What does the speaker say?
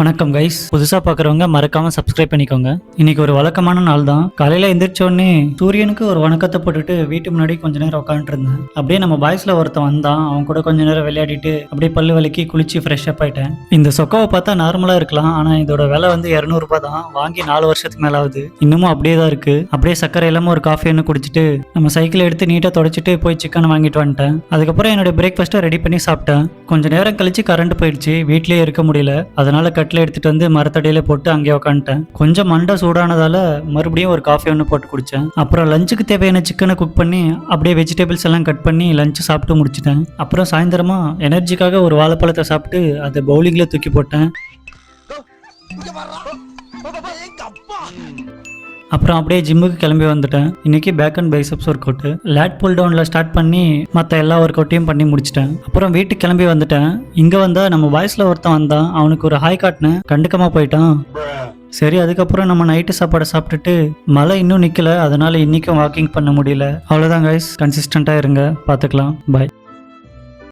வணக்கம் கைஸ், புதுசா பாக்குறவங்க மறக்காம சப்ஸ்கிரைப் பண்ணிக்கோங்க. இன்னைக்கு ஒரு வழக்கமான நாள் தான். காலையில எந்திரிச்ச உடனே சூரியனுக்கு ஒரு வணக்கத்தை போட்டுட்டு வீட்டு முன்னாடி கொஞ்ச நேரம் உட்காந்துட்டு இருந்தேன். அப்படியே நம்ம பாய்ஸ்ல ஒருத்தன் வந்தான். அவன் கூட கொஞ்ச நேரம் விளையாடிட்டு அப்படியே பல்லு வலிக்கி குளிச்சு ஃப்ரெஷ் அப் ஆயிட்டேன். இந்த சொக்காவை பார்த்தா நார்மலா இருக்கலாம், ஆனா இதோட விலை வந்து 200 ரூபாய் தான். வாங்கி 4 வருஷத்துக்கு மேல ஆகுது. இன்னமும் அப்படியே தான் இருக்கு. அப்படியே சக்கரை இல்லாம ஒரு காஃபி ஒன்று குடிச்சிட்டு நம்ம சைக்கிள் எடுத்து நீட்டா தொடச்சிட்டு போய் சிக்கன் வாங்கிட்டு வந்துட்டேன். அதுக்கப்புறம் என்னோட பிரேக்ஃபாஸ்ட்டை ரெடி பண்ணி சாப்பிட்டேன். கொஞ்ச நேரம் கழிச்சு கரண்ட் போயிடுச்சு. வீட்லயே இருக்க முடியல. அதனால கட்டில எடுத்துட்டு வந்து மரத்தடியில போட்டு அங்கே உட்காந்துட்டேன். கொஞ்சம் மண்டை சூடானதால மறுபடியும் ஒரு காஃபி ஒன்று போட்டு குடிச்சேன். அப்புறம் லஞ்சுக்கு தேவையான சிக்கனை குக் பண்ணி அப்படியே வெஜிடபிள்ஸ் எல்லாம் கட் பண்ணி லஞ்ச் சாப்பிட்டு முடிச்சிட்டேன். அப்புறம் சாயந்தரமா எனர்ஜிக்காக ஒரு வாழைப்பழத்தை சாப்பிட்டு அதை பவுலிங்ல தூக்கி போட்டேன். அப்புறம் அப்படியே ஜிம்முக்கு கிளம்பி வந்துட்டேன். இன்னைக்கு back and biceps workout, lat pull டவுன்ல ஸ்டார்ட் பண்ணி மற்ற எல்லா ஒர்க் அவுட்டையும் பண்ணி முடிச்சிட்டேன். அப்புறம் வீட்டுக்கு கிளம்பி வந்துட்டேன். இங்க வந்தா நம்ம பாய்ஸ்ல ஒருத்தன் வந்தான். அவனுக்கு ஒரு ஹாய் காட்டினேன், கண்டுக்காம போயிட்டான். சரி, அதுக்கப்புறம் நம்ம நைட்டு சாப்பாடை சாப்பிட்டுட்டு மழை இன்னும் நிக்கல, அதனால இன்னைக்கும் வாக்கிங் பண்ண முடியல. அவ்வளவுதான் கைஸ், கன்சிஸ்டண்டா இருங்க, பாத்துக்கலாம், பாய்.